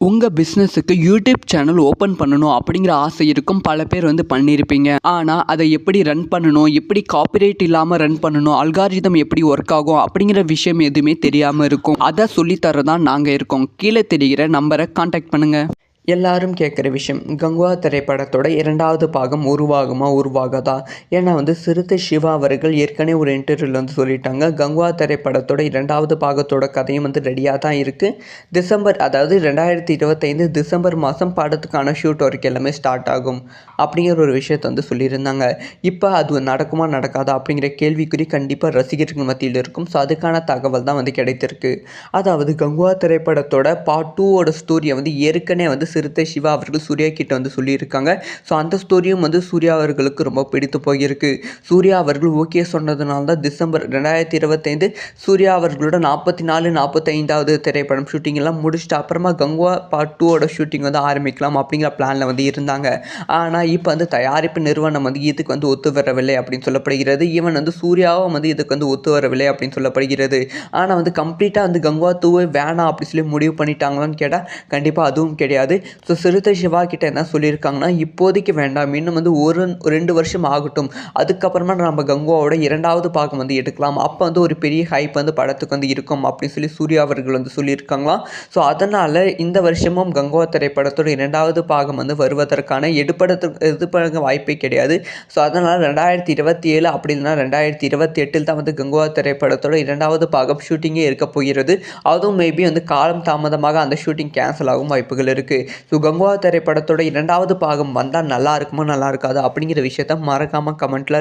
உங்கள் பிஸ்னஸுக்கு YouTube channel open பண்ணணும் அப்படிங்கிற ஆசை இருக்கும். பல பேர் பண்ணியிருப்பீங்க. ஆனால் அதை எப்படி ரன் பண்ணணும், எப்படி காப்பிரைட் இல்லாமல் ரன் பண்ணணும், அல்காரிதம் எப்படி ஒர்க் ஆகும் அப்படிங்கிற விஷயம் எதுவுமே தெரியாமல் இருக்கும். அதை சொல்லித்தரதான் நாங்கள் இருக்கோம். கீழே தெரிகிற நம்பரை கான்டாக்ட் பண்ணுங்கள். எல்லாரும் கேட்குற விஷயம், கங்குவா திரைப்படத்தோட 2வது பாகம் உருவாகாதா? ஏன்னா சிறுத்தை சிவா அவர்கள் ஏற்கனவே ஒரு இன்டர்வியூவில் சொல்லிட்டாங்க, கங்குவா திரைப்படத்தோட 2வது பாகத்தோட கதையும் ரெடியாக தான் இருக்குது. டிசம்பர், அதாவது 2025 டிசம்பர் மாதம் படத்துக்கான ஷூட் ஒர்க் எல்லாமே ஸ்டார்ட் ஆகும் அப்படிங்கிற ஒரு விஷயத்தை சொல்லியிருந்தாங்க. இப்போ அது நடக்குமா நடக்காதா அப்படிங்கிற கேள்விக்குறி கண்டிப்பாக ரசிகர்கள் மத்தியில் இருக்கும். ஸோ அதுக்கான தகவல் தான் கிடைத்திருக்கு. அதாவது கங்குவா திரைப்படத்தோட பார்ட் 2ஓட ஸ்டோரியை ஏற்கனவே சிறுத்தை சிவா அவர்கள் சூர்யா கிட்ட சொல்லியிருக்காங்க. ஸோ அந்த ஸ்டோரியும் சூர்யா அவர்களுக்கு ரொம்ப பிடித்து போயிருக்கு. சூர்யா அவர்கள் ஓகே சொன்னதுனால தான் டிசம்பர் 2025 சூர்யா அவர்களோட 45வது திரைப்படம் ஷூட்டிங் எல்லாம் முடிச்சுட்டு அப்புறமா கங்குவா பார்ட் 2ஓட ஷூட்டிங் ஆரம்பிக்கலாம் அப்படிங்கிற பிளானில் இருந்தாங்க. ஆனால் இப்போ தயாரிப்பு நிறுவனம் இதுக்கு ஒத்து வரவில்லை அப்படின்னு சொல்லப்படுகிறது. ஈவன் சூர்யாவும் இதுக்கு ஒத்து வரவில்லை அப்படின்னு சொல்லப்படுகிறது. ஆனால் கம்ப்ளீட்டாக கங்குவா 2 வேணாம் அப்படி சொல்லி முடிவு பண்ணிட்டாங்களான்னு கேட்டால் கண்டிப்பாக அதுவும் கிடையாது. ஸோ சிறுத்தை சிவா கிட்ட என்ன சொல்லியிருக்காங்கன்னா, இப்போதைக்கு வேண்டாம், இன்னும் 2 வருஷம் ஆகட்டும், அதுக்கப்புறமா நம்ம கங்குவாவோட 2வது பாகம் எடுக்கலாம், அப்போ ஒரு பெரிய ஹைப் படத்துக்கு இருக்கும் அப்படின்னு சொல்லி சூர்யா அவர்கள் சொல்லியிருக்காங்களாம். ஸோ அதனால் இந்த வருஷமும் கங்குவா திரைப்படத்தோட 2வது பாகம் வருவதற்கான எடுப்பதற்கு வாய்ப்பே கிடையாது. ஸோ அதனால் 2027 அப்படி இல்லைனா 2028 தான் கங்குவா திரைப்படத்தோட 2வது பாகம் ஷூட்டிங்கே இருக்க போகிறது. அதுவும் மேபி காலம் தாமதமாக அந்த ஷூட்டிங் கேன்சல் ஆகும் வாய்ப்புகள் இருக்குது. ஸோ கங்குவா திரைப்படத்தோட 2வது பாகம் வந்தால் நல்லா இருக்குமா நல்லா இருக்காது அப்படிங்கிற விஷயத்த மறக்காமல் கமெண்ட்டில்